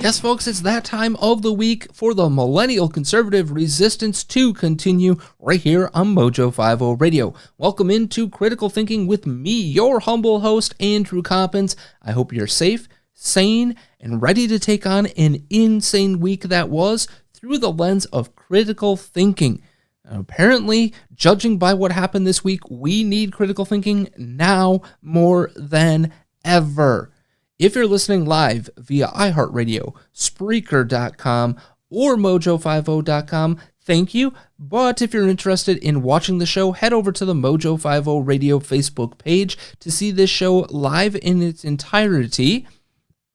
Yes, folks, it's that time of the week for the Millennial Conservative Resistance to continue right here on Mojo 50 Radio. Welcome into Critical Thinking with me, your humble host, Andrew Coppins. I hope you're safe, sane, and ready to take on an insane week that was through the lens of critical thinking. Apparently, judging by what happened this week, we need critical thinking now more than ever. If you're listening live via iHeartRadio, Spreaker.com, or Mojo50.com, thank you. But if you're interested in watching the show, head over to the Mojo 50 Radio Facebook page to see this show live in its entirety.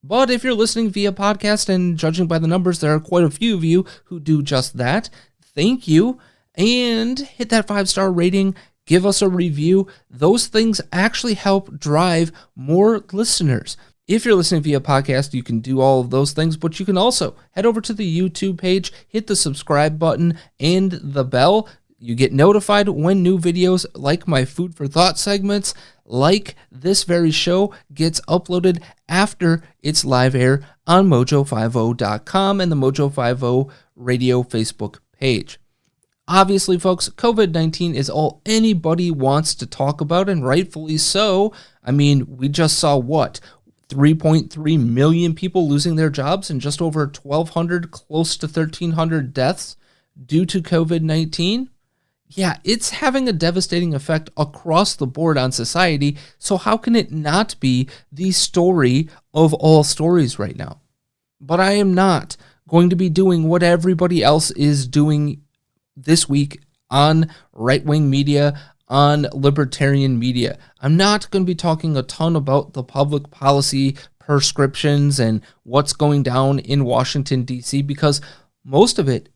But if you're listening via podcast, and judging by the numbers, there are quite a few of you who do just that, thank you. And hit that 5-star rating. Give us a review. Those things actually help drive more listeners. If you're listening via podcast, you can do all of those things, but you can also head over to the YouTube page, hit the subscribe button and the bell. You get notified when new videos like my Food for Thought segments, like this very show, gets uploaded after its live air on Mojo50.com and the Mojo50 Radio Facebook page. Obviously, folks, COVID-19 is all anybody wants to talk about, and rightfully so. I mean, we just saw what? 3.3 million people losing their jobs and just over 1,200, close to 1,300 deaths due to COVID-19. Yeah, it's having a devastating effect across the board on society, so how can it not be the story of all stories right now? But I am not going to be doing what everybody else is doing this week on right-wing media, on libertarian media. I'm not going to be talking a ton about the public policy prescriptions and what's going down in Washington, D.C., because most of it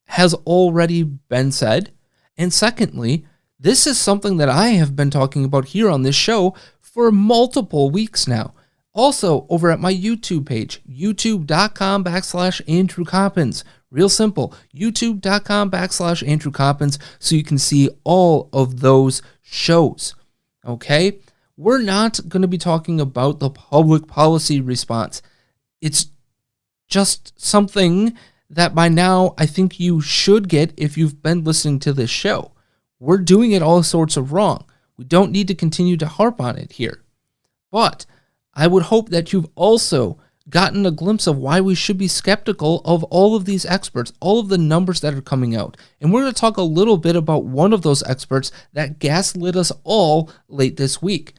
has already been said. And secondly, this is something that I have been talking about here on this show for multiple weeks now. Also, over at my YouTube page, youtube.com/Andrew Coppins. Real simple, youtube.com/Andrew Coppins, so you can see all of those shows, okay? We're not going to be talking about the public policy response. It's just something that by now I think you should get if you've been listening to this show. We're doing it all sorts of wrong. We don't need to continue to harp on it here. But I would hope that you've also gotten a glimpse of why we should be skeptical of all of these experts, all of the numbers that are coming out. And we're going to talk a little bit about one of those experts that gaslit us all late this week.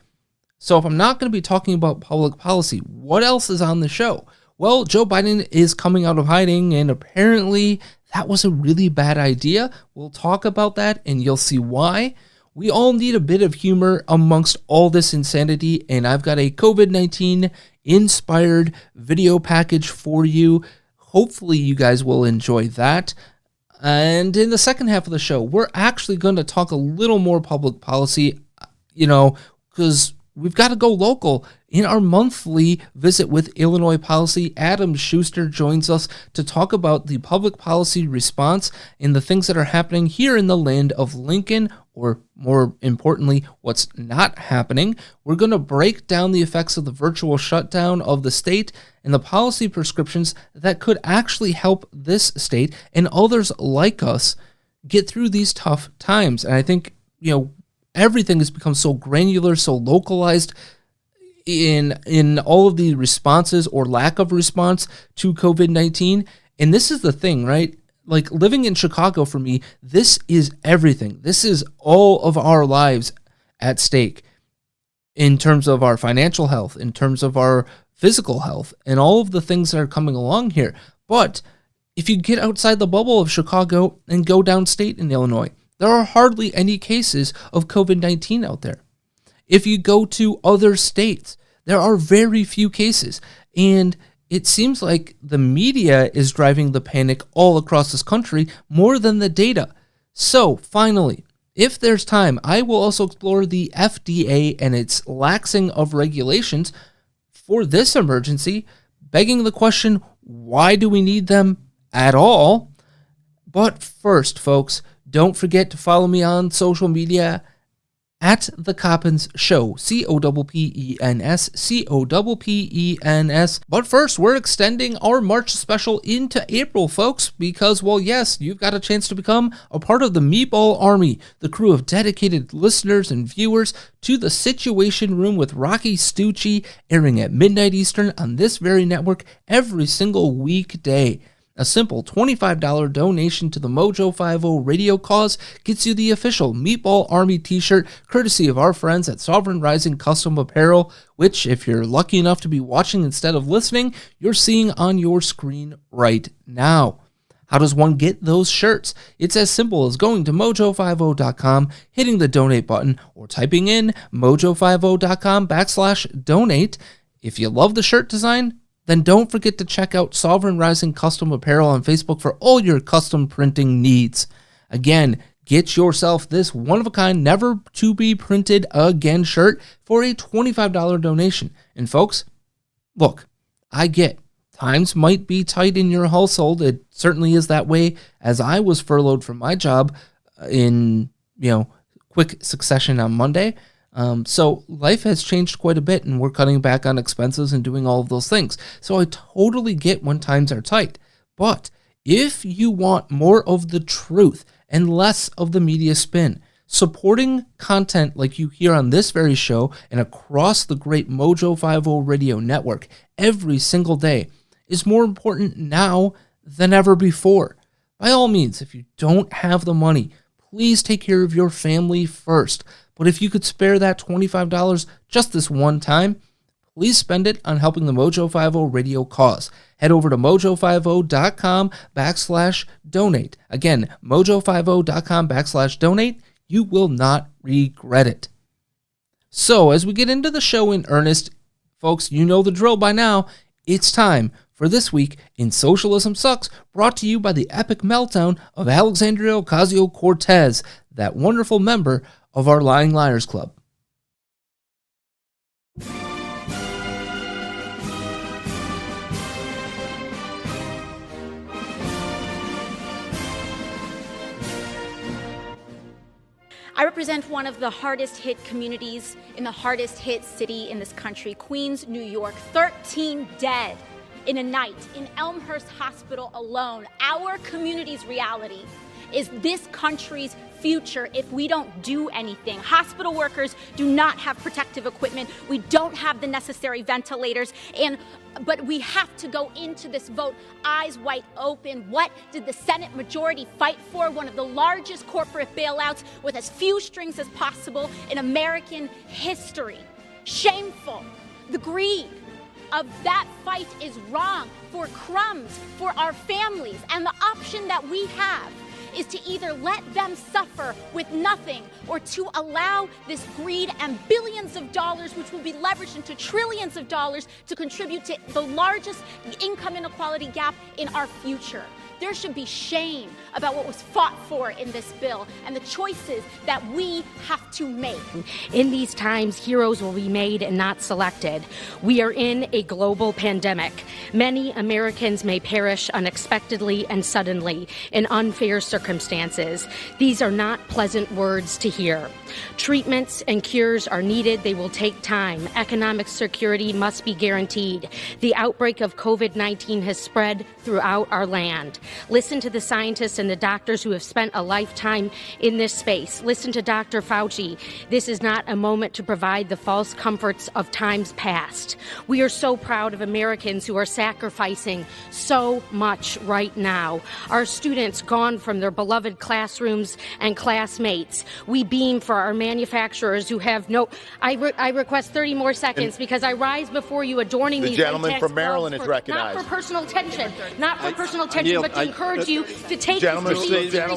So if I'm not going to be talking about public policy, what else is on the show? Well, Joe Biden is coming out of hiding, and apparently that was a really bad idea. We'll talk about that, and you'll see why. We all need a bit of humor amongst all this insanity, and I've got a COVID-19 inspired video package for you. Hopefully you guys will enjoy that. And in the second half of the show, we're actually going to talk a little more public policy, because we've got to go local. In our monthly visit with Illinois policy, Adam Schuster joins us to talk about the public policy response and the things that are happening here in the land of Lincoln, or more importantly, what's not happening. We're going to break down the effects of the virtual shutdown of the state and the policy prescriptions that could actually help this state and others like us get through these tough times. And I think, everything has become so granular, so localized in all of the responses or lack of response to COVID-19. And this is the thing, right? Like living in Chicago for me, this is everything. This is all of our lives at stake in terms of our financial health, in terms of our physical health, and all of the things that are coming along here. But if you get outside the bubble of Chicago and go downstate in Illinois, there are hardly any cases of COVID-19 out there. If you go to other states, there are very few cases. And it seems like the media is driving the panic all across this country more than the data. So, finally, if there's time, I will also explore the FDA and its laxing of regulations for this emergency, begging the question, why do we need them at all? But first, folks, don't forget to follow me on social media at the Coppens Show, Coppens, Coppens. But first, we're extending our March special into April, folks, because, well, yes, you've got a chance to become a part of the Meatball Army, the crew of dedicated listeners and viewers to the Situation Room with Rocky Stucci, airing at midnight Eastern on this very network every single weekday. A simple $25 donation to the Mojo 50 radio cause gets you the official Meatball Army t-shirt, courtesy of our friends at Sovereign Rising Custom Apparel, which, if you're lucky enough to be watching instead of listening, you're seeing on your screen right now. How does one get those shirts? It's as simple as going to mojo50.com, hitting the donate button, or typing in mojo50.com/donate. If you love the shirt design, then don't forget to check out Sovereign Rising Custom Apparel on Facebook for all your custom printing needs. Again, get yourself this one-of-a-kind, never-to-be-printed-again shirt for a $25 donation. And folks, look, I get times might be tight in your household. It certainly is that way, as I was furloughed from my job in, quick succession on Monday. So life has changed quite a bit, and we're cutting back on expenses and doing all of those things. So I totally get when times are tight. But if you want more of the truth and less of the media spin, supporting content like you hear on this very show and across the great Mojo 50 radio network every single day is more important now than ever before. By all means, if you don't have the money, please take care of your family first. But if you could spare that $25 just this one time, please spend it on helping the Mojo 50 radio cause. Head over to mojo50.com/donate. Again, mojo50.com/donate. You will not regret it. So as we get into the show in earnest, folks, you know the drill by now. It's time for This Week in Socialism Sucks, brought to you by the epic meltdown of Alexandria Ocasio-Cortez, that wonderful member of our Lying Liars Club. I represent one of the hardest hit communities in the hardest hit city in this country, Queens, New York. 13 dead in a night in Elmhurst Hospital alone. Our community's reality is this country's future if we don't do anything. Hospital workers do not have protective equipment. We don't have the necessary ventilators, but we have to go into this vote eyes wide open. What did the Senate majority fight for? One of the largest corporate bailouts with as few strings as possible in American history. Shameful. The greed of that fight is wrong for crumbs for our families. And the option that we have is to either let them suffer with nothing or to allow this greed and billions of dollars, which will be leveraged into trillions of dollars, to contribute to the largest income inequality gap in our future. There should be shame about what was fought for in this bill and the choices that we have to make. In these times, heroes will be made and not selected. We are in a global pandemic. Many Americans may perish unexpectedly and suddenly in unfair circumstances. These are not pleasant words to hear. Treatments and cures are needed. They will take time. Economic security must be guaranteed. The outbreak of COVID-19 has spread throughout our land. Listen to the scientists and the doctors who have spent a lifetime in this space. Listen to Dr. Fauci. This is not a moment to provide the false comforts of times past. We are so proud of Americans who are sacrificing so much right now. Our students gone from their beloved classrooms and classmates. We beam for our manufacturers who have no... I request 30 more seconds because I rise before you adorning these... The gentleman from Maryland is recognized. Not for personal attention. Not for personal attention, but to encourage you to take gentlemen, this I'm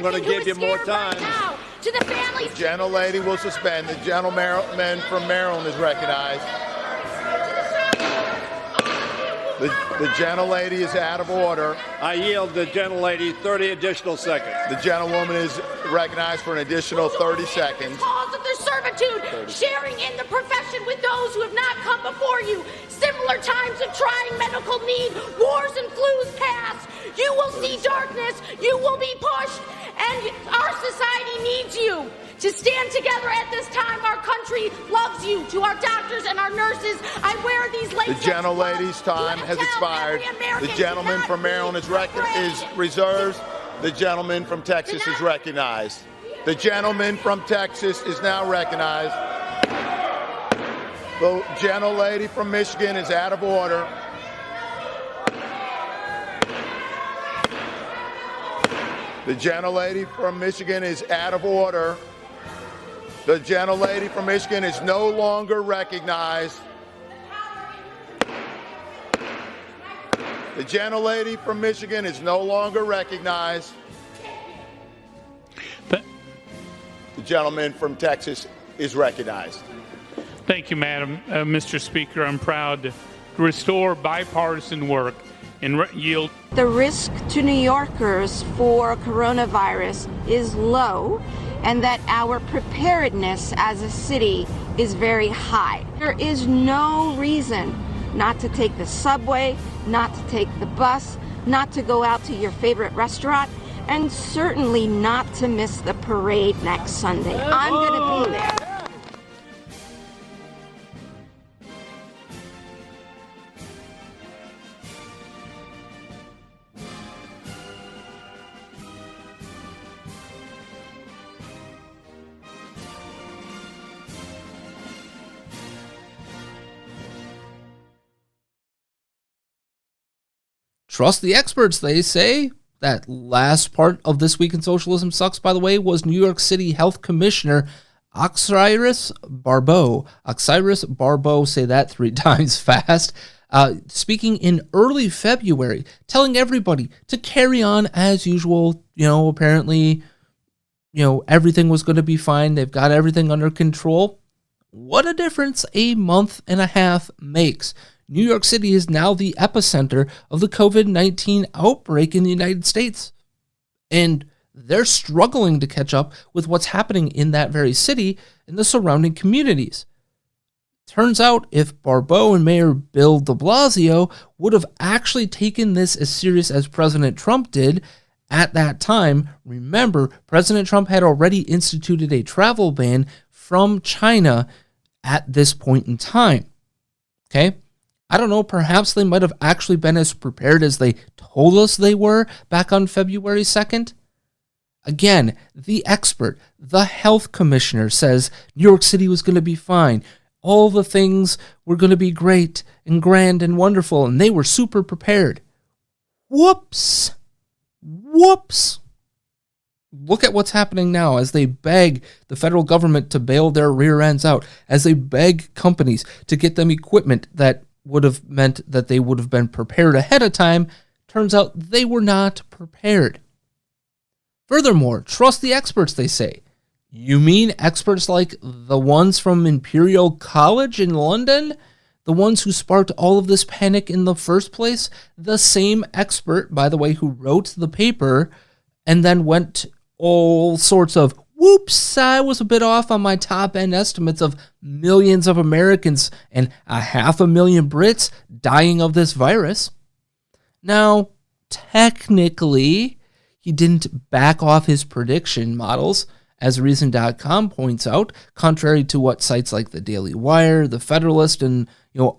going to give you more time. Right to the families. The gentlelady will suspend. The gentleman from Maryland is recognized. The gentlelady is out of order. I yield the gentlelady 30 additional seconds. The gentlewoman is recognized for an additional 30 seconds. Cause of their servitude, sharing in the profession with those who have not come before you. Similar times of trying medical need, wars and flus past. You will see darkness, you will be pushed, and our society needs you to stand together at this time. Our country loves you. To our doctors and our nurses, I wear these laces. The gentlelady's time has expired. The gentleman from Maryland is reserved. The gentleman from Texas is recognized. The gentleman from Texas is now recognized. The gentlelady from Michigan is out of order. The gentlelady from Michigan is out of order. The gentlelady from Michigan is no longer recognized. The gentlelady from Michigan is no longer recognized. The gentleman from Texas is recognized. Thank you, Madam. Mr. Speaker, I'm proud to restore bipartisan work and yield. The risk to New Yorkers for coronavirus is low, and that our preparedness as a city is very high. There is no reason not to take the subway, not to take the bus, not to go out to your favorite restaurant, and certainly not to miss the parade next Sunday. I'm going to be there. Trust the experts, they say. That last part of This Week in Socialism Sucks, by the way, was New York City Health Commissioner Oxyrus Barbeau. Oxyrus Barbeau, say that 3 times fast. Speaking in early February, telling everybody to carry on as usual. Apparently, everything was going to be fine. They've got everything under control. What a difference a month and a half makes. New York City is now the epicenter of the COVID-19 outbreak in the United States. And they're struggling to catch up with what's happening in that very city and the surrounding communities. Turns out if Barbeau and Mayor Bill de Blasio would have actually taken this as serious as President Trump did at that time, remember, President Trump had already instituted a travel ban from China at this point in time. Okay? I don't know, perhaps they might have actually been as prepared as they told us they were back on February 2nd. Again, the expert, the health commissioner says New York City was going to be fine. All the things were going to be great and grand and wonderful, and they were super prepared. Whoops. Look at what's happening now as they beg the federal government to bail their rear ends out, as they beg companies to get them equipment that would have meant that they would have been prepared ahead of time. Turns out they were not prepared. Furthermore, trust the experts, they say. You mean experts like the ones from Imperial College in London? The ones who sparked all of this panic in the first place? The same expert, by the way, who wrote the paper and then went all sorts of, whoops, I was a bit off on my top-end estimates of millions of Americans and 500,000 Brits dying of this virus. Now, technically, he didn't back off his prediction models, as Reason.com points out, contrary to what sites like the Daily Wire, the Federalist, and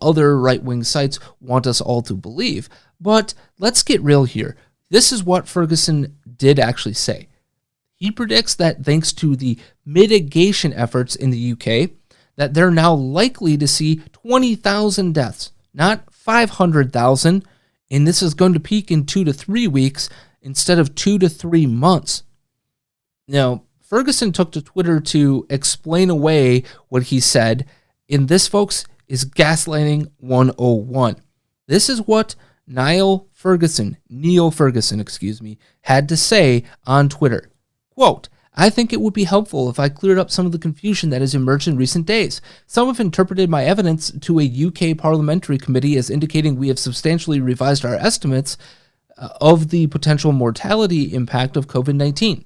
other right-wing sites want us all to believe. But let's get real here. This is what Ferguson did actually say. He predicts that thanks to the mitigation efforts in the UK, that they're now likely to see 20,000 deaths, not 500,000, and this is going to peak in 2 to 3 weeks instead of 2 to 3 months. Now, Ferguson took to Twitter to explain away what he said, and this, folks, is gaslighting 101. This is what Neil Ferguson, had to say on Twitter. Quote, I think it would be helpful if I cleared up some of the confusion that has emerged in recent days. Some have interpreted my evidence to a UK parliamentary committee as indicating we have substantially revised our estimates of the potential mortality impact of COVID-19.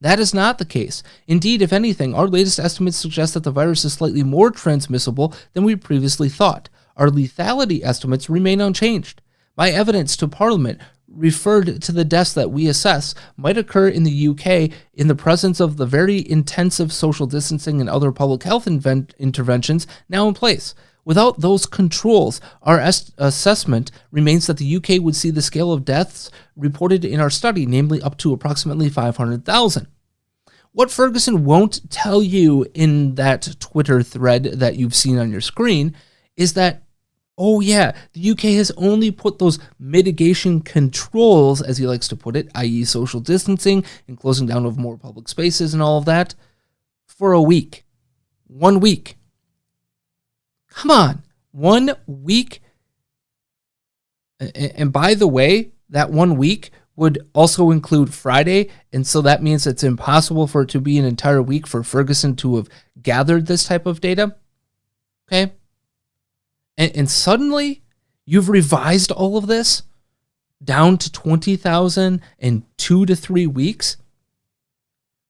That is not the case. Indeed, if anything, our latest estimates suggest that the virus is slightly more transmissible than we previously thought. Our lethality estimates remain unchanged. My evidence to Parliament referred to the deaths that we assess might occur in the UK in the presence of the very intensive social distancing and other public health interventions now in place. Without those controls, our assessment remains that the UK would see the scale of deaths reported in our study, namely up to approximately 500,000. What Ferguson won't tell you in that Twitter thread that you've seen on your screen is that, oh yeah, the UK has only put those mitigation controls, as he likes to put it, i.e. social distancing and closing down of more public spaces and all of that, for a week. 1 week. Come on, 1 week? And by the way, that 1 week would also include Friday, and so that means it's impossible for it to be an entire week for Ferguson to have gathered this type of data. Okay? And suddenly, you've revised all of this down to 20,000 in 2 to 3 weeks?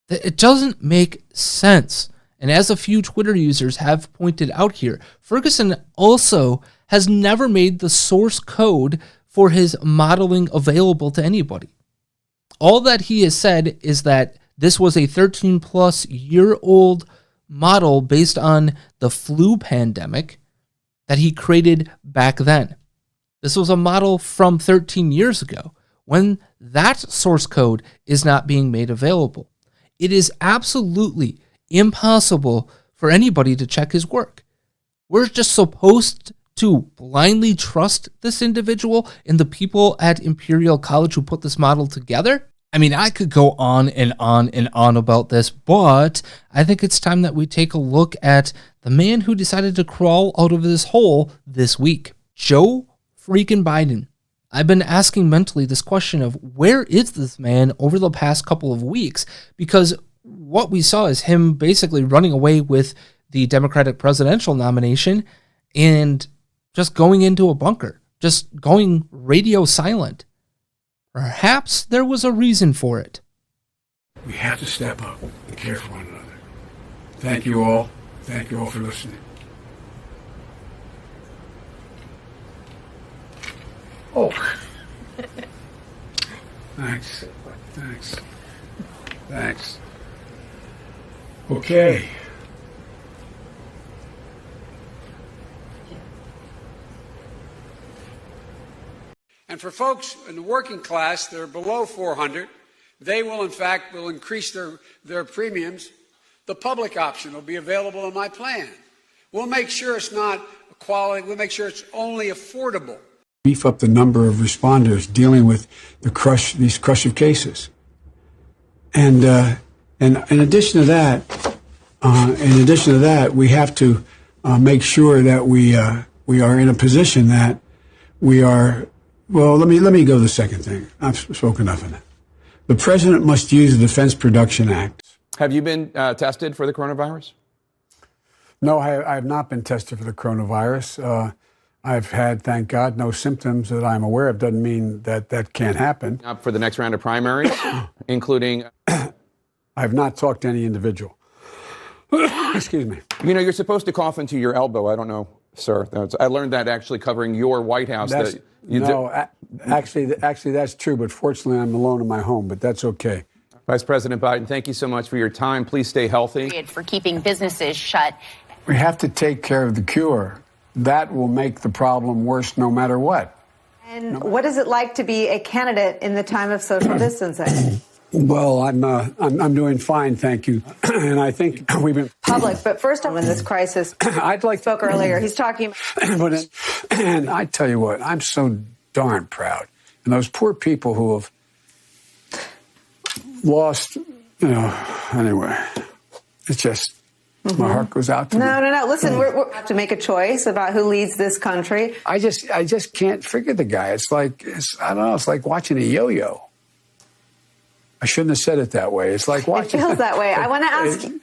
It doesn't make sense. And as a few Twitter users have pointed out here, Ferguson also has never made the source code for his modeling available to anybody. All that he has said is that this was a 13-plus-year-old model based on the flu pandemic that he created back then. This was a model from 13 years ago when that source code is not being made available. It is absolutely impossible for anybody to check his work. We're just supposed to blindly trust this individual and the people at Imperial College who put this model together. I mean, I could go on and on and on about this, but I think it's time that we take a look at the man who decided to crawl out of this hole this week, Joe freaking Biden. I've been asking mentally this question of where is this man over the past couple of weeks, because what we saw is him basically running away with the Democratic presidential nomination and just going into a bunker, just going radio silent. Perhaps there was a reason for it. We have to step up and care for one another. Thank you all. Thank you all for listening. Oh. Thanks. Thanks. Thanks. Okay. And for folks in the working class that are below 400, they will, in fact, increase their premiums. The public option will be available in my plan. We'll make sure it's not quality. We'll make sure it's only affordable. Beef up the number of responders dealing with these crush of cases. And in addition to that, we have to make sure that we are in a position that we are. Well, let me go to the second thing. I've spoken enough of that. The president must use the Defense Production Act. Have you been tested for the coronavirus? No, I have not been tested for the coronavirus. I've had, thank God, no symptoms that I'm aware of. Doesn't mean that can't happen. Up for the next round of primaries, including... I have not talked to any individual. Excuse me. You know, you're supposed to cough into your elbow. I don't know, sir. I learned that actually covering your White House. Actually, that's true, but fortunately, I'm alone in my home, but that's okay. Vice President Biden, thank you so much for your time. Please stay healthy. For keeping businesses shut. We have to take care of the cure. That will make the problem worse no matter what. And what is it like to be a candidate in the time of social distancing? Well, I'm doing fine, thank you. And I think we've been public. But first, in this crisis, spoke earlier. He's talking. And I tell you what, I'm so darn proud. And those poor people who have lost, anyway, it's just my heart goes out to them. No. Listen, we have to make a choice about who leads this country. I just can't figure the guy. It's like watching a yo-yo. I shouldn't have said it that way. It's like watching. It feels that way. I want to ask you.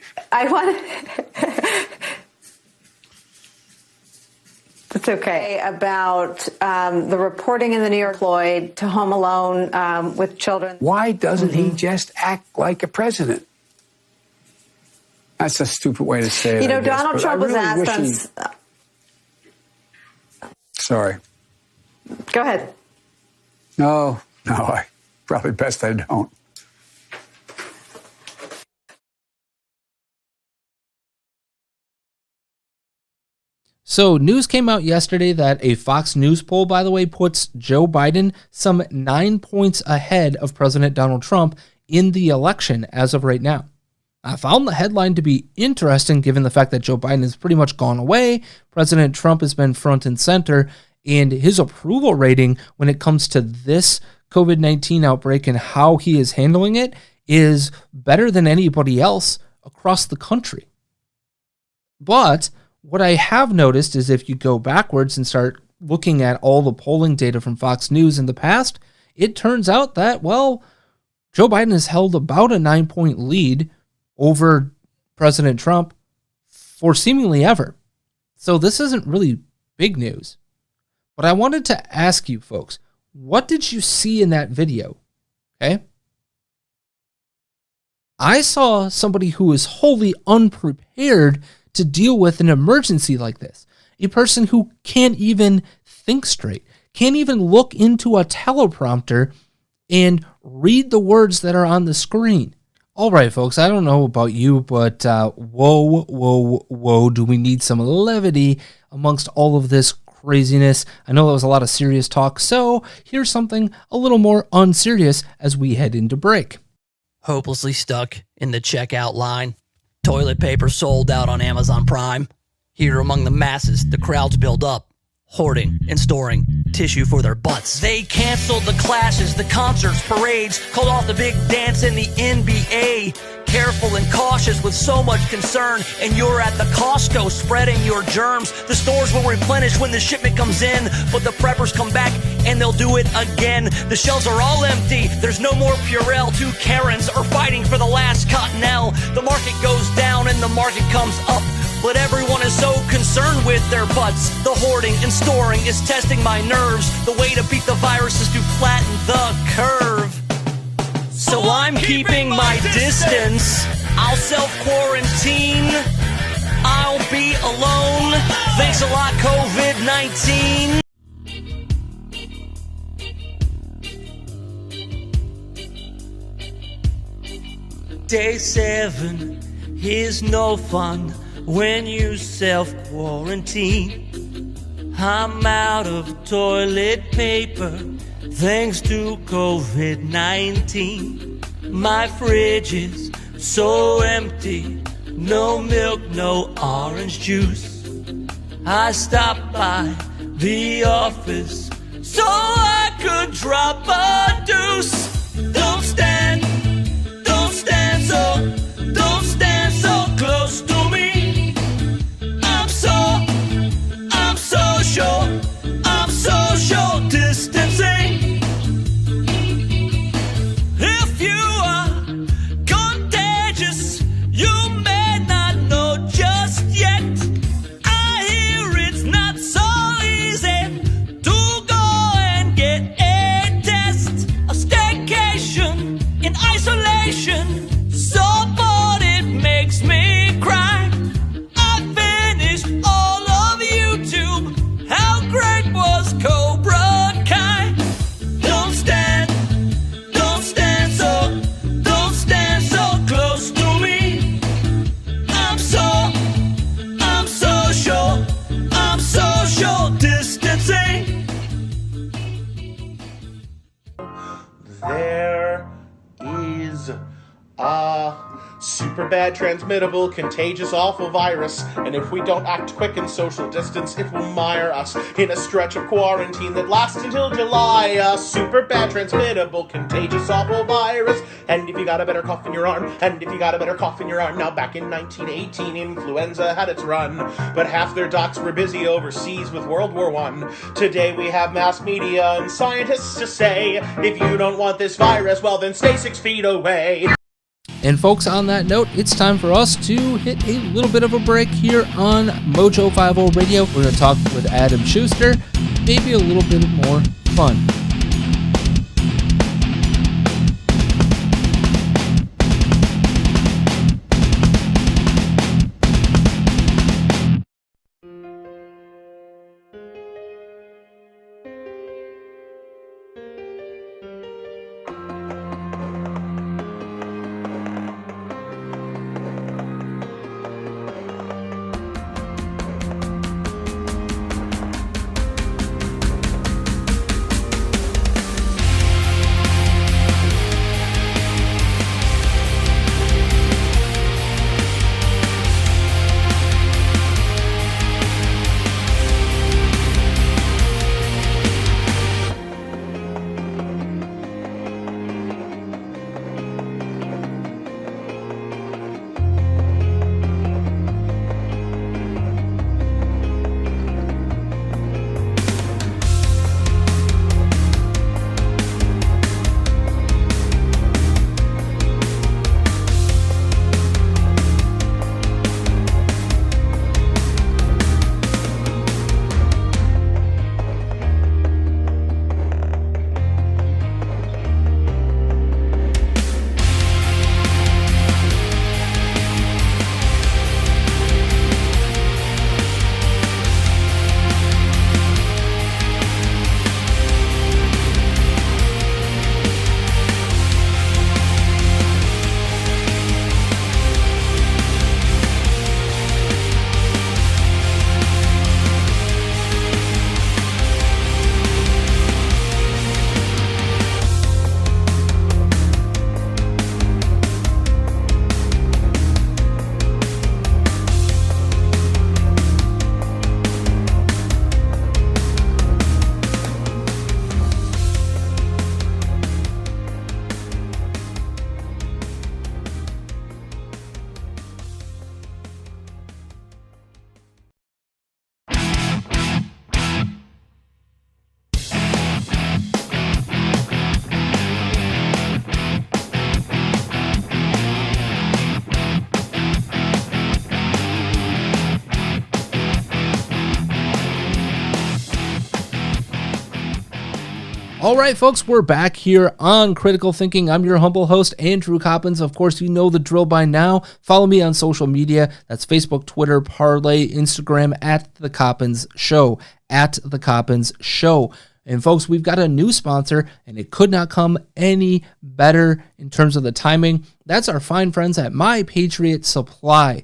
It's okay. About the reporting in the New York Floyd to Home Alone with children. Why doesn't he just act like a president? That's a stupid way to say it. Donald Trump was asked on. Sorry. Go ahead. No, No, probably best I don't. So news came out yesterday that a Fox News poll, by the way, puts Joe Biden some 9 points ahead of President Donald Trump in the election as of right now. I found the headline to be interesting given the fact that Joe Biden has pretty much gone away. President Trump has been front and center, and his approval rating when it comes to this COVID-19 outbreak and how he is handling it is better than anybody else across the country. But what I have noticed is if you go backwards and start looking at all the polling data from Fox News in the past, it turns out that, well, Joe Biden has held about a 9-point lead over President Trump for seemingly ever. So this isn't really big news. But I wanted to ask you folks, what did you see in that video? Okay. I saw somebody who was wholly unprepared to deal with an emergency like this. A person who can't even think straight, can't even look into a teleprompter and read the words that are on the screen. All right, folks, I don't know about you, but whoa, do we need some levity amongst all of this craziness? I know that was a lot of serious talk, so here's something a little more unserious as we head into break. Hopelessly stuck in the checkout line. Toilet paper sold out on Amazon Prime. Here among the masses, the crowds build up, hoarding and storing tissue for their butts. They canceled the classes, the concerts, parades, called off the big dance in the NBA. Careful and cautious with so much concern, and you're at the Costco spreading your germs. The stores will replenish when the shipment comes in, but the preppers come back and they'll do it again. The shelves are all empty, there's no more Purell. Two Karens are fighting for the last Cottonelle. The market goes down and the market comes up, but everyone is so concerned with their butts. The hoarding and storing is testing my nerves. The way to beat the virus is to flatten the curve. So I'm keeping my distance. I'll self-quarantine. I'll be alone. Thanks a lot, COVID-19. Day 7 is no fun when you self-quarantine. I'm out of toilet paper thanks to COVID-19. My fridge is so empty, no milk, no orange juice. I stopped by the office so I could drop a deuce. Don't stand so close to me. I'm social distancing. If you are contagious, you may not know just yet. I hear it's not so easy to go and get a test. A staycation in isolation, so bored it makes me cry. I finished all of YouTube. How great was Cobra Kai? Don't stand so close to me. I'm social distancing. There is a super bad, transmittable, contagious, awful virus, and if we don't act quick and social distance, it will mire us in a stretch of quarantine that lasts until July. A super bad, transmittable, contagious, awful virus, and if you got a better cough in your arm, and if you got a better cough in your arm. Now back in 1918, influenza had its run, but half their docs were busy overseas with World War I. Today we have mass media and scientists to say, if you don't want this virus, well then stay 6 feet away. And folks, on that note, it's time for us to hit a little bit of a break here on Mojo 50 Radio. We're going to talk with Adam Schuster, maybe a little bit more fun. All right, folks, we're back here on Critical Thinking. I'm your humble host, Andrew Coppins. Of course, you know the drill by now. Follow me on social media. That's Facebook, Twitter, Parlay, Instagram, at The Coppins Show, at The Coppins Show. And folks, we've got a new sponsor, and it could not come any better in terms of the timing. That's our fine friends at My Patriot Supply.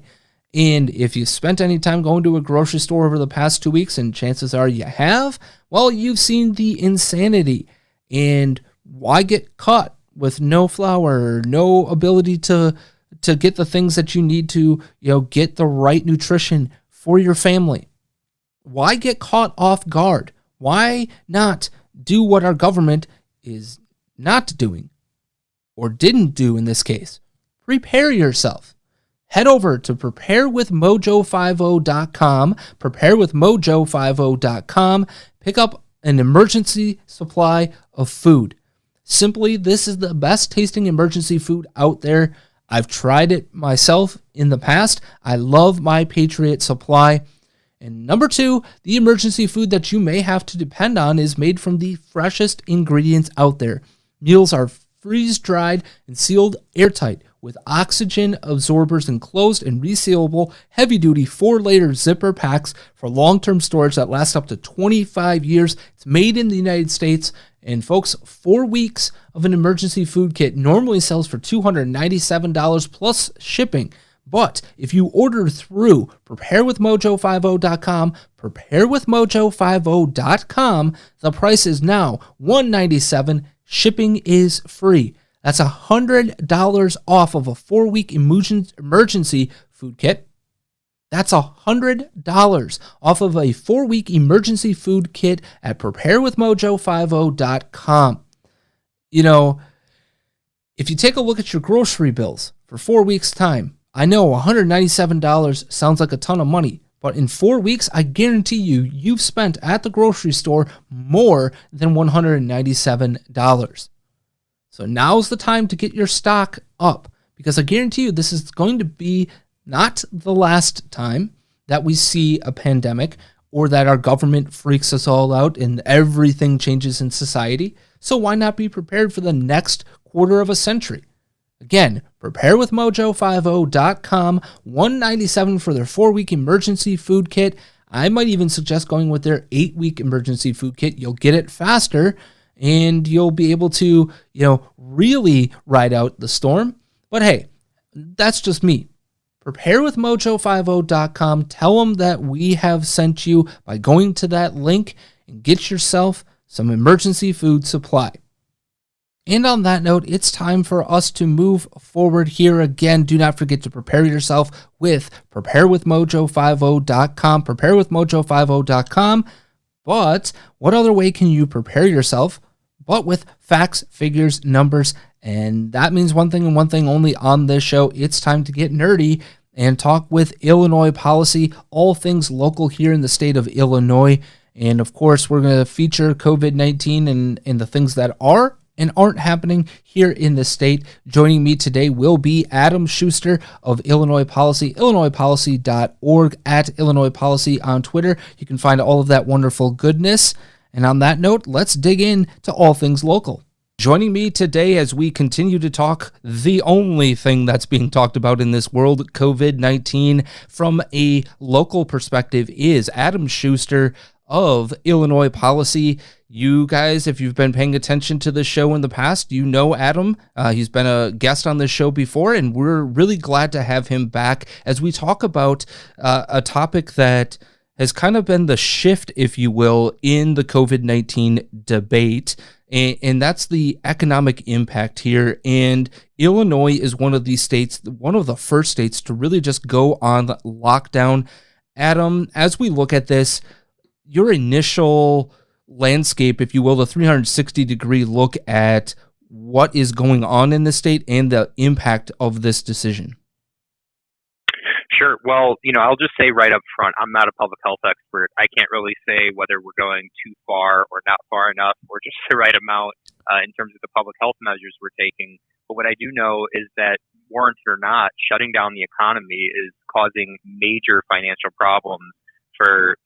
And if you spent any time going to a grocery store over the past 2 weeks, and chances are you have, well, you've seen the insanity. And why get caught with no flour, no ability to get the things that you need to, get the right nutrition for your family? Why get caught off guard? Why not do what our government is not doing, or didn't do in this case? Prepare yourself. Head over to preparewithmojo50.com, preparewithmojo50.com, pick up an emergency supply of food. Simply, this is the best tasting emergency food out there. I've tried it myself in the past. I love My Patriot Supply. And number 2, the emergency food that you may have to depend on is made from the freshest ingredients out there. Meals are freeze-dried and sealed airtight with oxygen absorbers enclosed in resealable, heavy-duty 4-layer zipper packs for long-term storage that lasts up to 25 years. It's made in the United States. And folks, 4 weeks of an emergency food kit normally sells for $297 plus shipping. But if you order through preparewithmojo50.com, preparewithmojo50.com, the price is now $197. Shipping is free. That's $100 off of a 4-week emergency food kit. That's $100 off of a 4-week emergency food kit at preparewithmojo50.com. If you take a look at your grocery bills for 4 weeks' time, I know $197 sounds like a ton of money, but in 4 weeks, I guarantee you've spent at the grocery store more than $197. So now's the time to get your stock up, because I guarantee you this is going to be not the last time that we see a pandemic or that our government freaks us all out and everything changes in society. So why not be prepared for the next quarter of a century? Again, preparewithmojo50.com, $197 for their 4-week emergency food kit. I might even suggest going with their 8-week emergency food kit. You'll get it faster, and you'll be able to, really ride out the storm. But hey, that's just me. Preparewithmojo50.com. Tell them that we have sent you by going to that link, and get yourself some emergency food supply. And on that note, it's time for us to move forward here. Again, do not forget to prepare yourself with preparewithmojo50.com, preparewithmojo50.com. But what other way can you prepare yourself but with facts, figures, numbers? And that means one thing and one thing only on this show. It's time to get nerdy and talk with Illinois policy, all things local here in the state of Illinois. And of course, we're going to feature COVID-19 and the things that are and aren't happening here in the state. Joining me today will be Adam Schuster of Illinois Policy, illinoispolicy.org, at Illinois Policy on Twitter. You can find all of that wonderful goodness. And on that note, let's dig in to all things local. Joining me today as we continue to talk the only thing that's being talked about in this world, COVID-19, from a local perspective, is Adam Schuster of Illinois Policy. You guys, if you've been paying attention to the show in the past, you know Adam. He's been a guest on this show before, and we're really glad to have him back as we talk about a topic that has kind of been the shift, if you will, in the COVID-19 debate, and that's the economic impact here. And Illinois is one of these states, one of the first states to really just go on lockdown. Adam, as we look at this, your initial landscape, if you will, the 360-degree look at what is going on in the state and the impact of this decision. Sure. Well, I'll just say right up front, I'm not a public health expert. I can't really say whether we're going too far or not far enough or just the right amount in terms of the public health measures we're taking. But what I do know is that, warranted or not, shutting down the economy is causing major financial problems for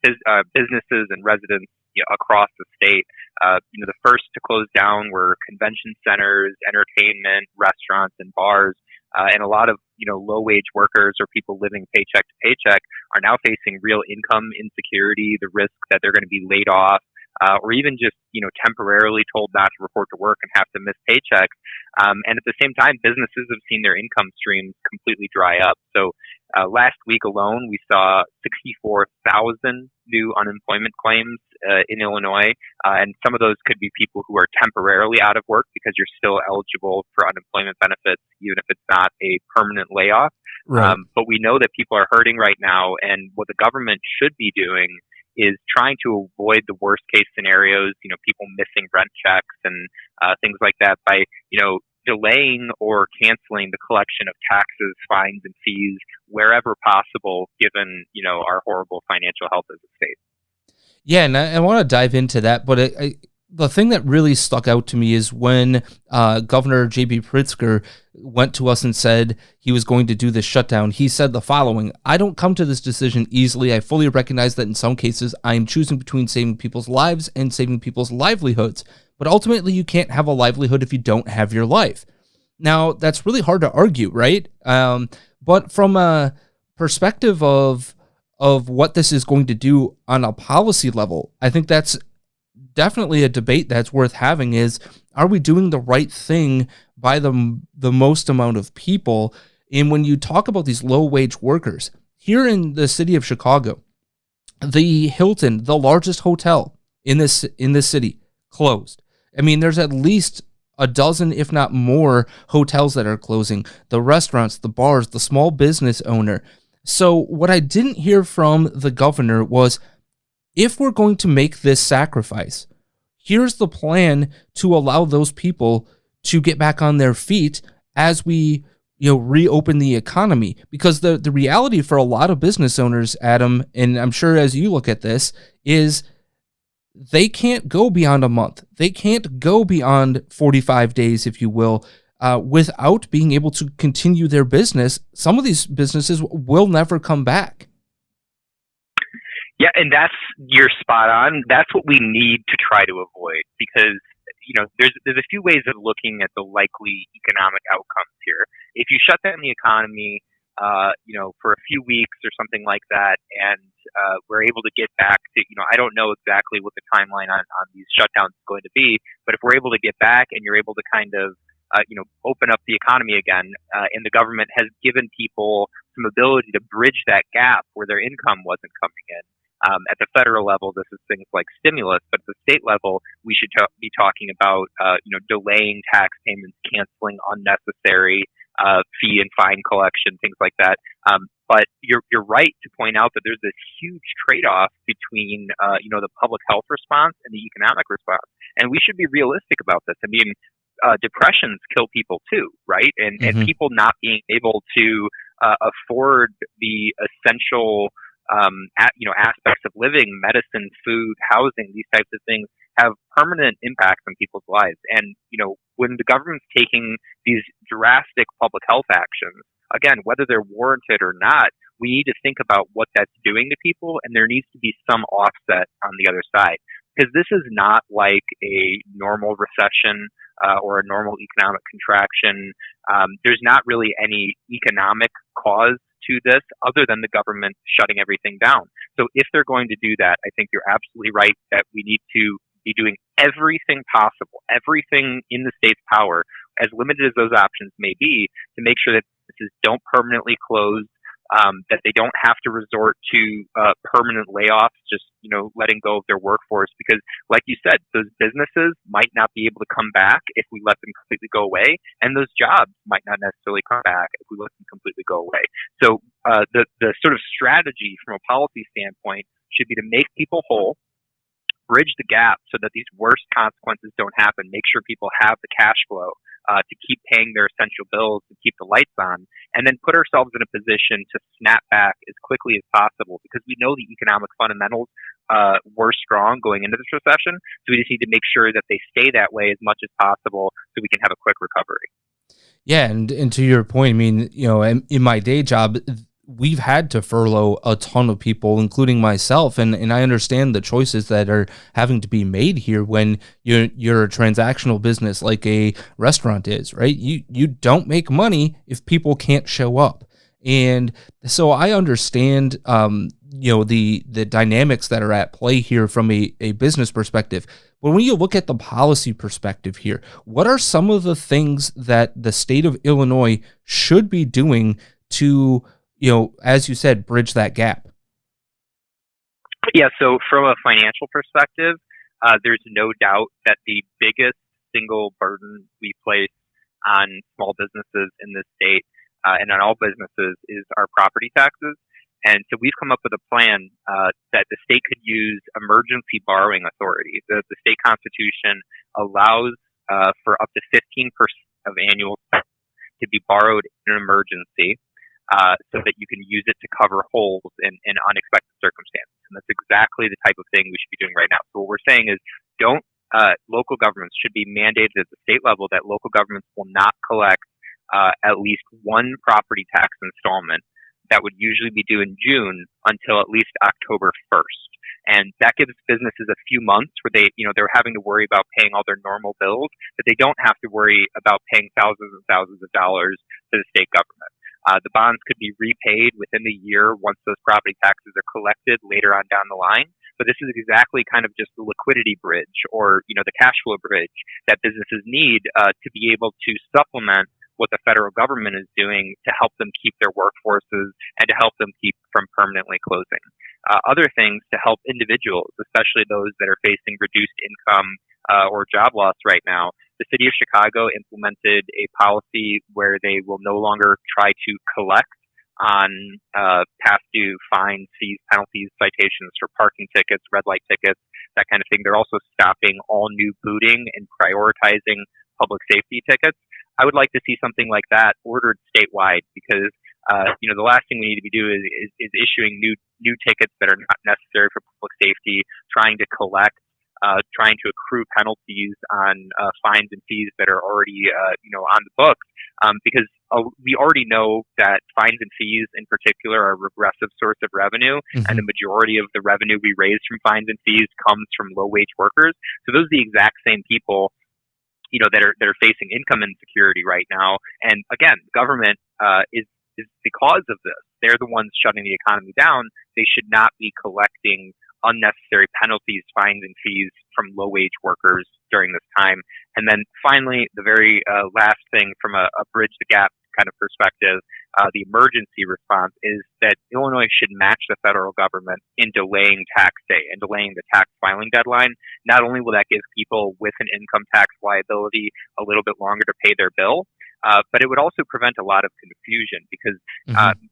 businesses and residents across the state. The first to close down were convention centers, entertainment, restaurants, and bars. And a lot of low-wage workers or people living paycheck to paycheck are now facing real income insecurity, the risk that they're going to be laid off, or even just temporarily told not to report to work and have to miss paychecks. And at the same time, businesses have seen their income streams completely dry up. So last week alone, we saw 64,000 new unemployment claims in Illinois, and some of those could be people who are temporarily out of work because you're still eligible for unemployment benefits, even if it's not a permanent layoff. Right. But we know that people are hurting right now, and what the government should be doing is trying to avoid the worst case scenarios, people missing rent checks and things like that by, delaying or canceling the collection of taxes, fines, and fees wherever possible, given, our horrible financial health as a state. Yeah, and I want to dive into that, but the thing that really stuck out to me is when Governor J.B. Pritzker went to us and said he was going to do this shutdown. He said the following: "I don't come to this decision easily. I fully recognize that in some cases I am choosing between saving people's lives and saving people's livelihoods. But ultimately, you can't have a livelihood if you don't have your life." Now, that's really hard to argue, right? But from a perspective of what this is going to do on a policy level, I think that's definitely a debate that's worth having. Is, are we doing the right thing by the most amount of people? And when you talk about these low-wage workers, here in the city of Chicago, the Hilton, the largest hotel in this city, closed. I mean, there's at least a dozen, if not more, hotels that are closing. The restaurants, the bars, the small business owner. So what I didn't hear from the governor was, if we're going to make this sacrifice, here's the plan to allow those people to get back on their feet as we reopen the economy. Because the reality for a lot of business owners, Adam, and I'm sure as you look at this, is they can't go beyond a month. They can't go beyond 45 days, if you will, without being able to continue their business. Some of these businesses will never come back. Yeah, and you're spot on. That's what we need to try to avoid, because there's a few ways of looking at the likely economic outcomes here. If you shut down the economy, for a few weeks or something like that, and we're able to get back to, I don't know exactly what the timeline on these shutdowns is going to be, but if we're able to get back and you're able to kind of, open up the economy again, and the government has given people some ability to bridge that gap where their income wasn't coming in. At the federal level, this is things like stimulus, but at the state level, we should be talking about, delaying tax payments, canceling unnecessary fee and fine collection, things like that. But you're right to point out that there's this huge trade-off between, the public health response and the economic response. And we should be realistic about this. I mean, depressions kill people too, right? And people not being able to afford the essential aspects of living, medicine, food, housing, these types of things have permanent impacts on people's lives. And, when the government's taking these drastic public health actions, again, whether they're warranted or not, we need to think about what that's doing to people, and there needs to be some offset on the other side. Because this is not like a normal recession or a normal economic contraction. There's not really any economic cause to this other than the government shutting everything down. So if they're going to do that, I think you're absolutely right that we need to be doing everything possible, everything in the state's power, as limited as those options may be, to make sure that businesses don't permanently close, that they don't have to resort to permanent layoffs, just letting go of their workforce. Because, like you said, those businesses might not be able to come back if we let them completely go away, and those jobs might not necessarily come back if we let them completely go away. So the sort of strategy from a policy standpoint should be to make people whole, bridge the gap so that these worst consequences don't happen, make sure people have the cash flow to keep paying their essential bills, to keep the lights on, and then put ourselves in a position to snap back as quickly as possible, because we know the economic fundamentals were strong going into this recession. So we just need to make sure that they stay that way as much as possible so we can have a quick recovery. Yeah, and to your point, I mean, in my day job, we've had to furlough a ton of people, including myself, and I understand the choices that are having to be made here when you're a transactional business like a restaurant is, right? You don't make money if people can't show up. And so I understand the dynamics that are at play here from a business perspective. But when you look at the policy perspective here, what are some of the things that the state of Illinois should be doing to, as you said, bridge that gap? Yeah, so from a financial perspective, there's no doubt that the biggest single burden we place on small businesses in this state and on all businesses is our property taxes. And so we've come up with a plan that the state could use emergency borrowing authority. The state constitution allows for up to 15% of annual spending to be borrowed in an emergency so that you can use it to cover holes in unexpected circumstances. And that's exactly the type of thing we should be doing right now. So what we're saying is local governments should be mandated at the state level that local governments will not collect at least one property tax installment that would usually be due in June until at least October 1st. And that gives businesses a few months where they're having to worry about paying all their normal bills, but they don't have to worry about paying thousands and thousands of dollars to the state government. The bonds could be repaid within the year once those property taxes are collected later on down the line. But this is exactly kind of just the liquidity bridge or, the cash flow bridge that businesses need to be able to supplement what the federal government is doing to help them keep their workforces and to help them keep from permanently closing. Other things to help individuals, especially those that are facing reduced income or job loss right now. The city of Chicago implemented a policy where they will no longer try to collect on past due fines, fees, penalties, citations for parking tickets, red light tickets, that kind of thing. They're also stopping all new booting and prioritizing public safety tickets. I would like to see something like that ordered statewide because, the last thing we need to be doing is issuing new tickets that are not necessary for public safety, trying to collect, trying to accrue penalties on fines and fees that are already, on the books. Because we already know that fines and fees in particular are a regressive source of revenue, and the majority of the revenue we raise from fines and fees comes from low-wage workers. So those are the exact same people that are facing income insecurity right now. And again, government is the cause of this. They're the ones shutting the economy down. They should not be collecting unnecessary penalties, fines, and fees from low-wage workers during this time. And then finally, the very last thing from a bridge the gap kind of perspective, the emergency response is that Illinois should match the federal government in delaying tax day and delaying the tax filing deadline. Not only will that give people with an income tax liability a little bit longer to pay their bill, but it would also prevent a lot of confusion because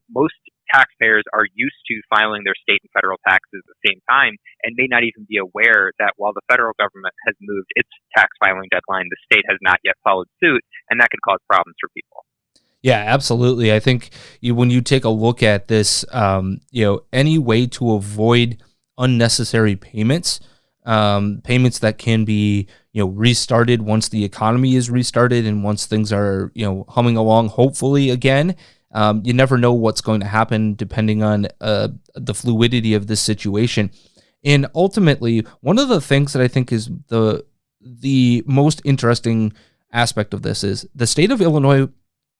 most taxpayers are used to filing their state and federal taxes at the same time and may not even be aware that while the federal government has moved its tax filing deadline, the state has not yet followed suit, and that could cause problems for people. Yeah, absolutely. I think when you take a look at this, any way to avoid unnecessary payments, payments that can be, restarted once the economy is restarted and once things are, humming along, hopefully again. You never know what's going to happen depending on the fluidity of this situation. And ultimately, one of the things that I think is the most interesting aspect of this is the state of Illinois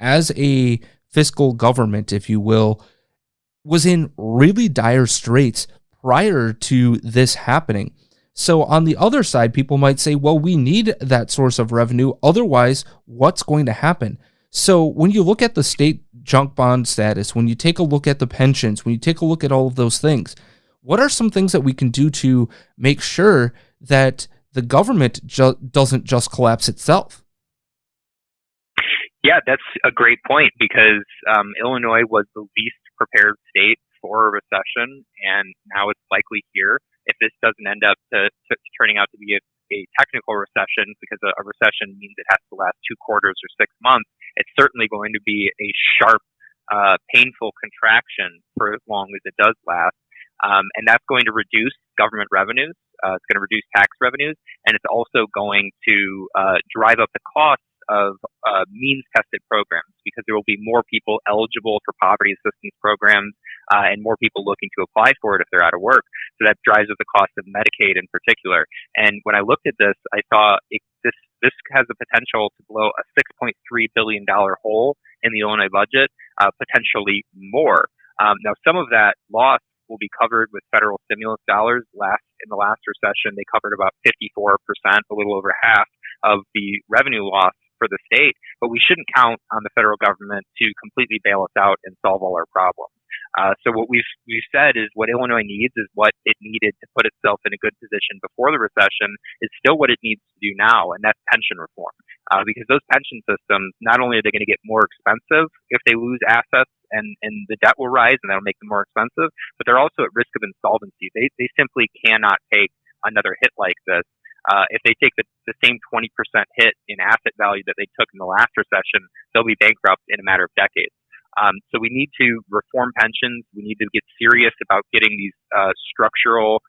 as a fiscal government, if you will, was in really dire straits prior to this happening. So on the other side, people might say, well, we need that source of revenue. Otherwise, what's going to happen? So when you look at the state junk bond status, when you take a look at the pensions, when you take a look at all of those things, what are some things that we can do to make sure that the government doesn't just collapse itself? Yeah, that's a great point because Illinois was the least prepared state for a recession, and now it's likely here. If this doesn't end up turning out to be a technical recession, because a recession means it has to last 2 quarters or 6 months, it's certainly going to be a sharp, painful contraction for as long as it does last. And that's going to reduce government revenues. It's going to reduce tax revenues, and it's also going to drive up the costs of means-tested programs, because there will be more people eligible for poverty assistance programs and more people looking to apply for it if they're out of work. So that drives up the cost of Medicaid in particular. And when I looked at this, I saw this has the potential to blow a $6.3 billion hole in the Illinois budget, potentially more. Now, some of that loss will be covered with federal stimulus dollars. In the last recession, they covered about 54%, a little over half of the revenue loss for the state. But we shouldn't count on the federal government to completely bail us out and solve all our problems. So what we've said is what Illinois needs is what it needed to put itself in a good position before the recession is still what it needs to do now, and that's pension reform. Because those pension systems, not only are they going to get more expensive if they lose assets and the debt will rise and that'll make them more expensive, but they're also at risk of insolvency. They simply cannot take another hit like this. If they take the same 20% hit in asset value that they took in the last recession, they'll be bankrupt in a matter of decades. So we need to reform pensions. We need to get serious about getting these structural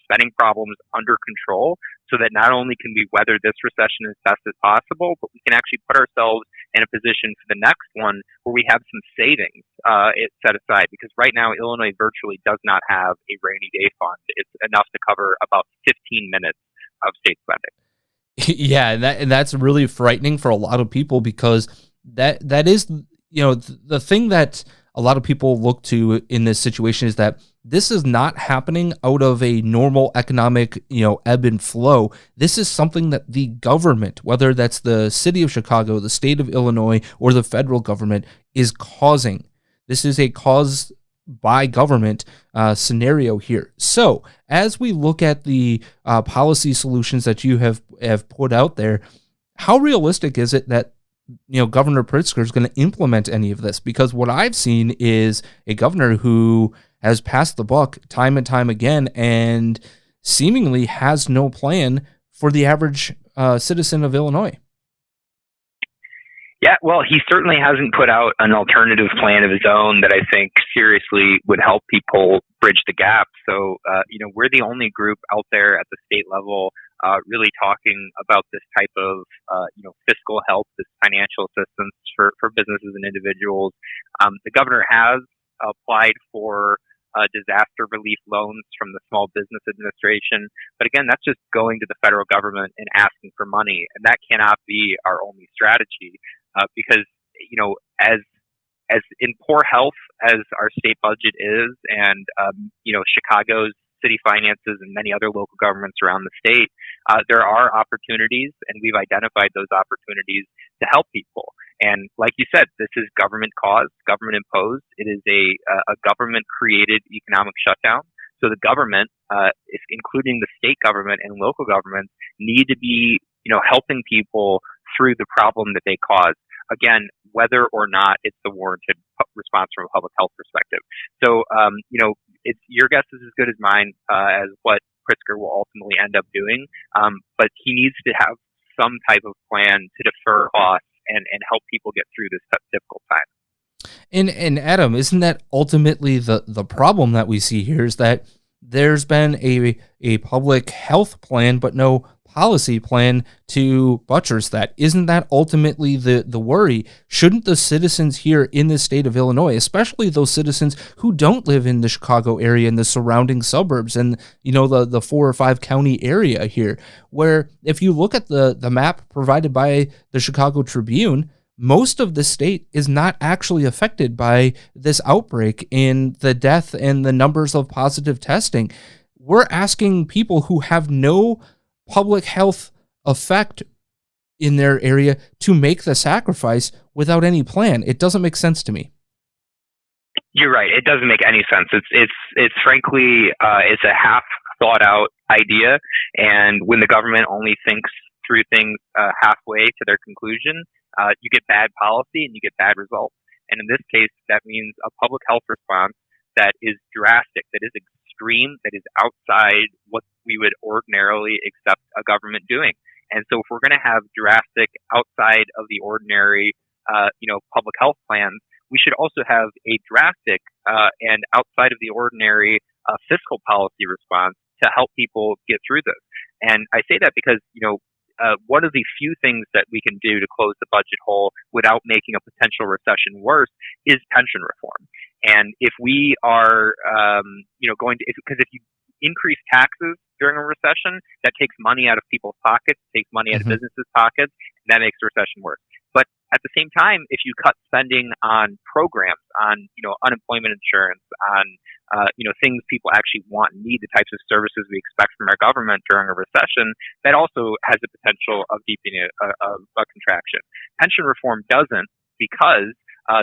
spending problems under control so that not only can we weather this recession as best as possible, but we can actually put ourselves in a position for the next one where we have some savings set aside. Because right now, Illinois virtually does not have a rainy day fund. It's enough to cover about 15 minutes of state spending. Yeah, and that's really frightening for a lot of people, because that is, the thing that a lot of people look to in this situation is that this is not happening out of a normal economic, ebb and flow. This is something that the government, whether that's the city of Chicago, the state of Illinois, or the federal government, is causing. This is a cause by government scenario here. So as we look at the policy solutions that you have put out there, how realistic is it that Governor Pritzker is going to implement any of this? Because what I've seen is a governor who has passed the buck time and time again and seemingly has no plan for the average citizen of Illinois. Yeah, well, he certainly hasn't put out an alternative plan of his own that I think seriously would help people bridge the gap. So, we're the only group out there at the state level really talking about this type of, fiscal help, this financial assistance for businesses and individuals. The governor has applied for disaster relief loans from the Small Business Administration. But again, that's just going to the federal government and asking for money. And that cannot be our only strategy because, as in poor health as our state budget is and, Chicago's city finances and many other local governments around the state, there are opportunities, and we've identified those opportunities to help people. And like you said, this is government caused, government imposed. It is a government created economic shutdown. So the government, including the state government and local governments, need to be, helping people through the problem that they cause. Again, whether or not it's the warranted response from a public health perspective. So, it's your guess is as good as mine as what Pritzker will ultimately end up doing. But he needs to have some type of plan to defer costs and help people get through this difficult time. And Adam, isn't that ultimately the problem that we see here is that there's been a public health plan, but no policy plan to buttress that? Isn't that ultimately the worry? Shouldn't the citizens here in the state of Illinois, especially those citizens who don't live in the Chicago area and the surrounding suburbs and, the 4 or 5 county area here, where if you look at the map provided by the Chicago Tribune, most of the state is not actually affected by this outbreak in the death and the numbers of positive testing. We're asking people who have no public health effect in their area to make the sacrifice without any plan. It doesn't make sense to me. You're right. It doesn't make any sense. It's frankly, it's a half thought out idea. And when the government only thinks through things halfway to their conclusion, you get bad policy and you get bad results. And in this case, that means a public health response that is drastic, that is extreme, that is outside what we would ordinarily accept a government doing. And so if we're going to have drastic, outside of the ordinary, public health plans, we should also have a drastic and outside of the ordinary fiscal policy response to help people get through this. And I say that because, one of the few things that we can do to close the budget hole without making a potential recession worse is pension reform. And if we are, going to, because if you increase taxes during a recession, that takes money out of people's pockets, takes money out of businesses' pockets, and that makes the recession worse. But at the same time, if you cut spending on programs, on unemployment insurance, on things people actually want and need, the types of services we expect from our government during a recession, that also has the potential of deepening a contraction. Pension reform doesn't, because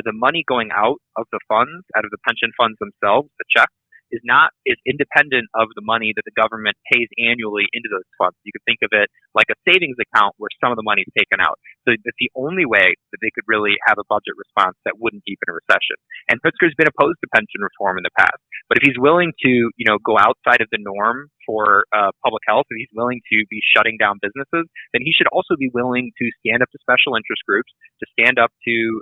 the money going out of the funds, out of the pension funds themselves, the checks, is independent of the money that the government pays annually into those funds. You could think of it like a savings account where some of the money is taken out. So it's the only way that they could really have a budget response that wouldn't deepen a recession. And Pritzker's been opposed to pension reform in the past. But if he's willing to, go outside of the norm for public health, if he's willing to be shutting down businesses, then he should also be willing to stand up to special interest groups, to stand up to,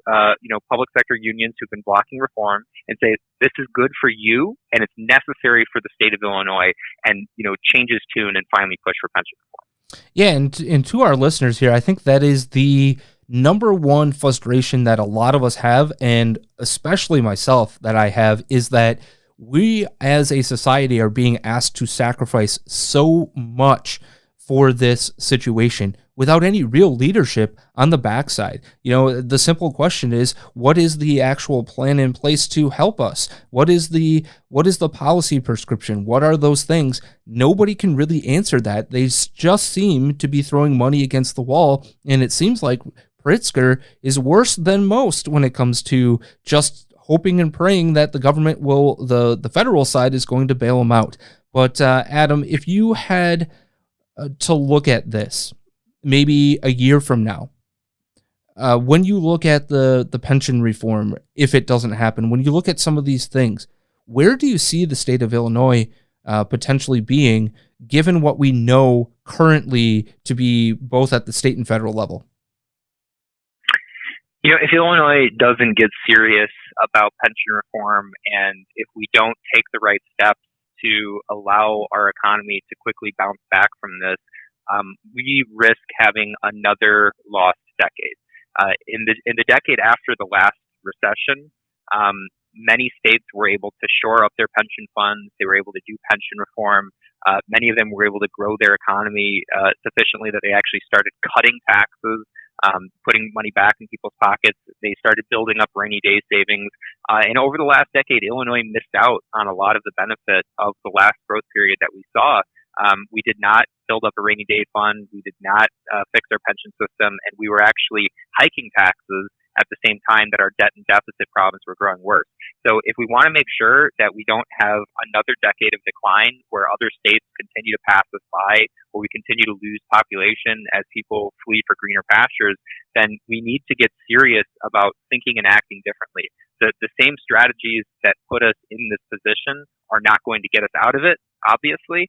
public sector unions who've been blocking reform, and say, this is good for you, and it's necessary for the state of Illinois, and, change his tune and finally push for pension reform. Yeah, and to our listeners here, I think that is the number one frustration that a lot of us have, and especially myself that I have, is that we as a society are being asked to sacrifice so much for this situation without any real leadership on the backside. The simple question is, what is the actual plan in place to help us? What is the policy prescription? What are those things? Nobody can really answer that. They just seem to be throwing money against the wall, and it seems like Pritzker is worse than most when it comes to just hoping and praying that the government will, the federal side is going to bail him out. But Adam, if you had to look at this maybe a year from now, when you look at the pension reform, if it doesn't happen, when you look at some of these things, where do you see the state of Illinois potentially being, given what we know currently to be both at the state and federal level? If Illinois doesn't get serious about pension reform, and if we don't take the right steps to allow our economy to quickly bounce back from this, we risk having another lost decade. In the decade after the last recession, many states were able to shore up their pension funds. They were able to do pension reform. Many of them were able to grow their economy sufficiently that they actually started cutting taxes, putting money back in people's pockets. They started building up rainy day savings. And over the last decade, Illinois missed out on a lot of the benefit of the last growth period that we saw. We did not build up a rainy day fund. We did not fix our pension system. And we were actually hiking taxes at the same time that our debt and deficit problems were growing worse. So if we want to make sure that we don't have another decade of decline where other states continue to pass us by, or we continue to lose population as people flee for greener pastures, then we need to get serious about thinking and acting differently. The same strategies that put us in this position are not going to get us out of it, obviously.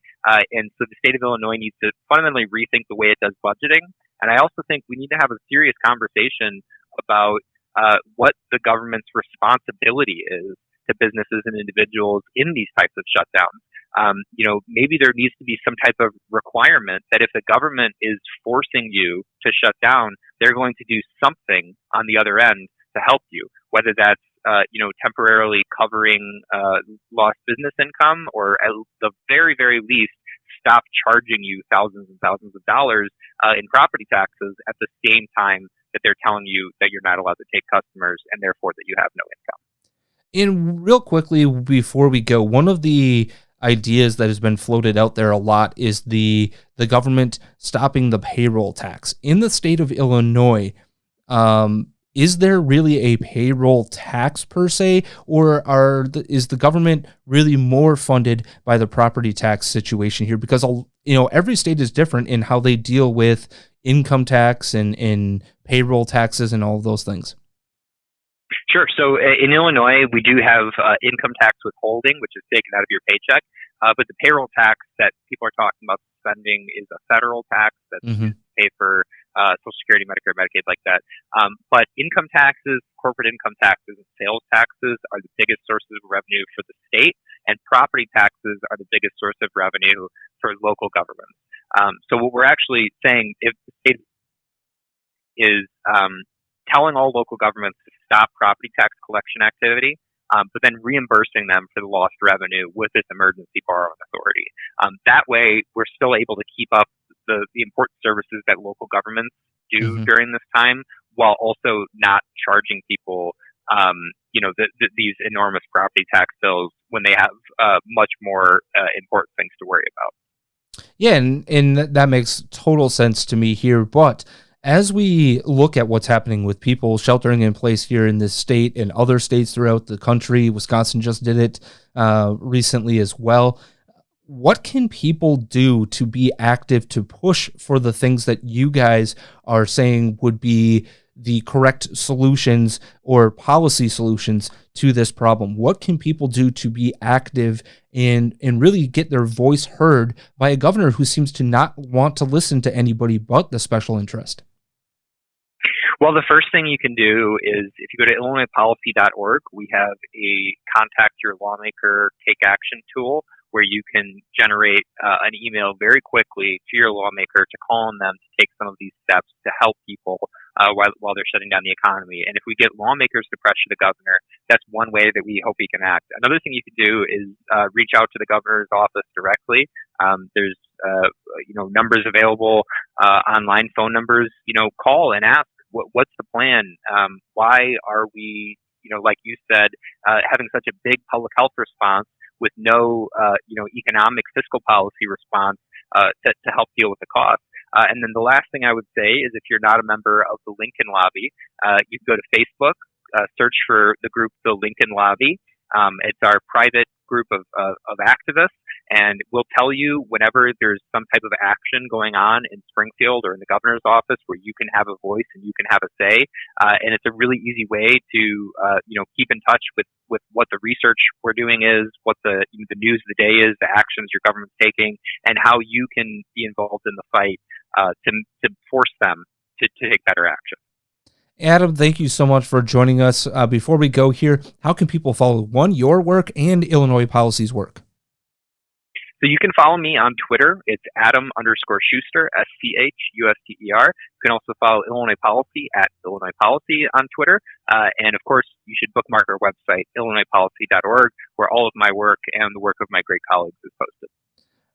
And so the state of Illinois needs to fundamentally rethink the way it does budgeting. And I also think we need to have a serious conversation about what the government's responsibility is to businesses and individuals in these types of shutdowns. Maybe there needs to be some type of requirement that if the government is forcing you to shut down, they're going to do something on the other end to help you, whether that's temporarily covering lost business income, or at the very, very least, stop charging you thousands and thousands of dollars in property taxes at the same time that they're telling you that you're not allowed to take customers and therefore that you have no income. And real quickly before we go, one of the ideas that has been floated out there a lot is the government stopping the payroll tax. In the state of Illinois, is there really a payroll tax per se, or is the government really more funded by the property tax situation here? Because every state is different in how they deal with income tax and payroll taxes and all of those things. Sure. So in Illinois, we do have income tax withholding, which is taken out of your paycheck. But the payroll tax that people are talking about spending is a federal tax that's used to pay for Social Security, Medicare, Medicaid, like that. But income taxes, corporate income taxes, and sales taxes are the biggest sources of revenue for the state, and property taxes are the biggest source of revenue for local governments. So what we're actually saying, if the state is telling all local governments to stop property tax collection activity, but then reimbursing them for the lost revenue with this emergency borrowing authority. That way, we're still able to keep up the important services that local governments do during this time, while also not charging people, these enormous property tax bills when they have much more important things to worry about. Yeah, and that makes total sense to me here. But as we look at what's happening with people sheltering in place here in this state and other states throughout the country, Wisconsin just did it recently as well. What can people do to be active, to push for the things that you guys are saying would be the correct solutions or policy solutions to this problem? What can people do to be active and really get their voice heard by a governor who seems to not want to listen to anybody but the special interest? Well, the first thing you can do is, if you go to IllinoisPolicy.org, we have a Contact Your Lawmaker Take Action tool where you can generate an email very quickly to your lawmaker to call on them to take some of these steps to help people while they're shutting down the economy. And if we get lawmakers to pressure the governor, that's one way that we hope he can act. Another thing you can do is reach out to the governor's office directly. There's numbers available, online phone numbers. Call and ask, what's the plan? Why are we, like you said, having such a big public health response with no, economic fiscal policy response to help deal with the cost? And then the last thing I would say is, if you're not a member of the Lincoln Lobby, you can go to Facebook, search for the group The Lincoln Lobby. It's our private group of activists, and we'll tell you whenever there's some type of action going on in Springfield or in the governor's office where you can have a voice and you can have a say. And it's a really easy way to keep in touch with what the research we're doing is, what the news of the day is, the actions your government's taking, and how you can be involved in the fight to force them to take better action. Adam, thank you so much for joining us. Before we go here, how can people follow, your work and Illinois Policy's work? So you can follow me on Twitter. It's Adam_Schuster, SCHUSTER. You can also follow Illinois Policy at Illinois Policy on Twitter. And of course, you should bookmark our website, IllinoisPolicy.org, where all of my work and the work of my great colleagues is posted.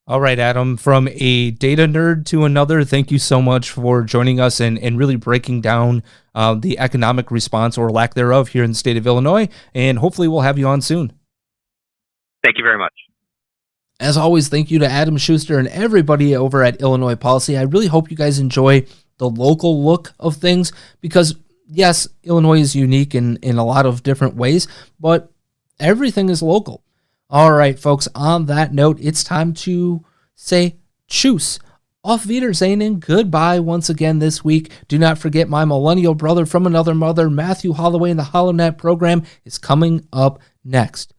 All right, Adam, from a data nerd to another, thank you so much for joining us and really breaking down the economic response or lack thereof here in the state of Illinois. And hopefully we'll have you on soon. Thank you very much. As always, thank you to Adam Schuster and everybody over at Illinois Policy. I really hope you guys enjoy the local look of things because, yes, Illinois is unique in a lot of different ways, but everything is local. All right, folks, on that note, it's time to say tschüss. Auf Wiedersehen and goodbye once again this week. Do not forget my millennial brother from another mother, Matthew Holloway, in the HollowNet program is coming up next.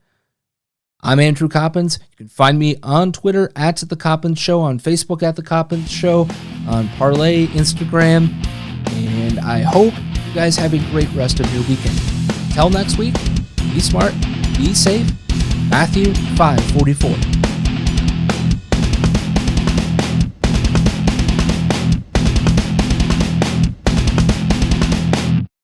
I'm Andrew Coppins. You can find me on Twitter at The Coppins Show, on Facebook at The Coppins Show, on Parlay, Instagram, and I hope you guys have a great rest of your weekend. Until next week, be smart, be safe. Matthew 5:44.